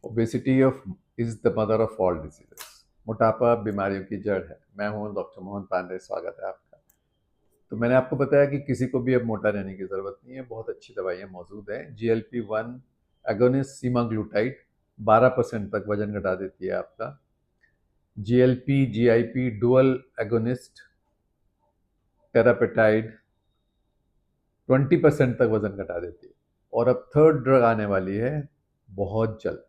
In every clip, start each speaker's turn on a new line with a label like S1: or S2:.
S1: Obesity of is the mother of all diseases. मोटापा बीमारियों की जड़ है। मैं हूं डॉक्टर मोहन पांडे, स्वागत है आपका। तो मैंने आपको बताया कि किसी को भी अब मोटा रहने की जरूरत नहीं है, बहुत अच्छी दवाइयां मौजूद हैं। GLP-1 एगोनिस्ट सीमाग्लूटाइड 12% तक वजन घटा देती है आपका। GLP-GIP डुअल एगोनिस्ट टेरापेटाइड 20% तक वजन घटा देती है। और अब थर्ड ड्रग आने वाली है बहुत जल्द,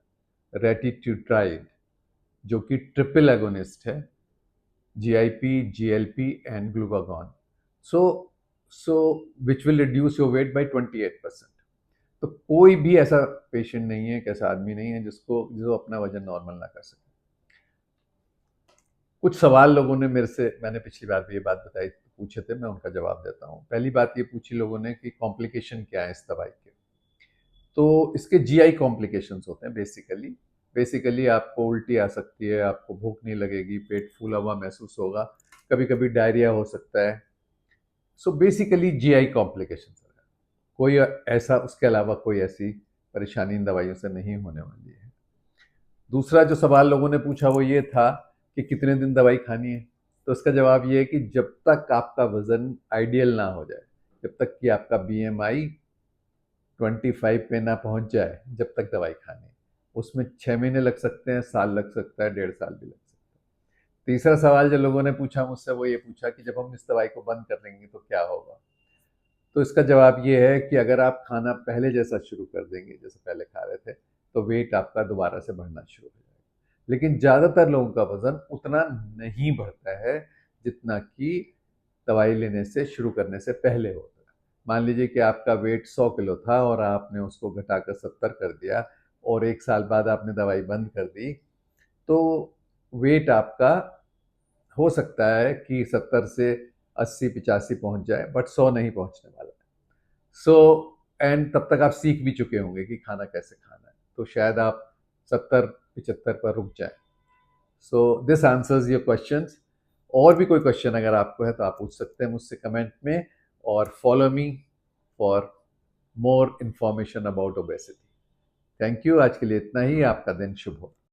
S1: रेटिट्यूट्राइड, जो कि ट्रिपल एगोनिस्ट है, GIP, GLP and glucagon. So so which will reduce your weight by 28%। तो कोई भी ऐसा पेशेंट नहीं है, एक ऐसा आदमी नहीं है जो अपना वजन नॉर्मल ना कर सके। कुछ सवाल लोगों ने मेरे से, मैंने पिछली बार भी ये बात बताई, पूछे थे, मैं उनका जवाब देता हूँ। पहली बात ये पूछी लोगों ने कि कॉम्प्लिकेशन क्या है इस दवाई के। तो इसके GI कॉम्प्लिकेशंस होते हैं बेसिकली आपको उल्टी आ सकती है, आपको भूख नहीं लगेगी, पेट फूला हुआ महसूस होगा, कभी कभी डायरिया हो सकता है। सो बेसिकली GI कॉम्प्लिकेशंस है। कोई ऐसा, उसके अलावा कोई ऐसी परेशानी इन दवाइयों से नहीं होने वाली है। दूसरा जो सवाल लोगों ने पूछा वो ये था कि कितने दिन दवाई खानी है। तो इसका जवाब ये है कि जब तक आपका वजन आइडियल ना हो जाए, जब तक कि आपका BMI 25 पे ना पहुंच जाए, जब तक दवाई खानी है। उसमें 6 महीने लग सकते हैं, साल लग सकता है, 1.5 साल भी लग सकता है। तीसरा सवाल जो लोगों ने पूछा मुझसे वो ये पूछा कि जब हम इस दवाई को बंद कर देंगे तो क्या होगा। तो इसका जवाब ये है कि अगर आप खाना पहले जैसा शुरू कर देंगे, जैसे पहले खा रहे थे, तो वेट आपका दोबारा से बढ़ना शुरू हो जाएगा। लेकिन ज़्यादातर लोगों का वजन उतना नहीं बढ़ता है जितना कि दवाई लेने से, शुरू करने से पहले होता है। मान लीजिए कि आपका वेट 100 किलो था और आपने उसको घटाकर 70 कर दिया और 1 साल बाद आपने दवाई बंद कर दी, तो वेट आपका हो सकता है कि 70 से 80-85 पहुंच जाए, बट 100 नहीं पहुंचने वाला है। सो एंड तब तक आप सीख भी चुके होंगे कि खाना कैसे खाना है, तो शायद आप 70-75 पर रुक जाए। So this answers your questions. और भी कोई क्वेश्चन अगर आपको है तो आप पूछ सकते हैं मुझसे कमेंट में, और follow me for more information about obesity. Thank you. आज के लिए इतना ही। आपका दिन शुभ हो।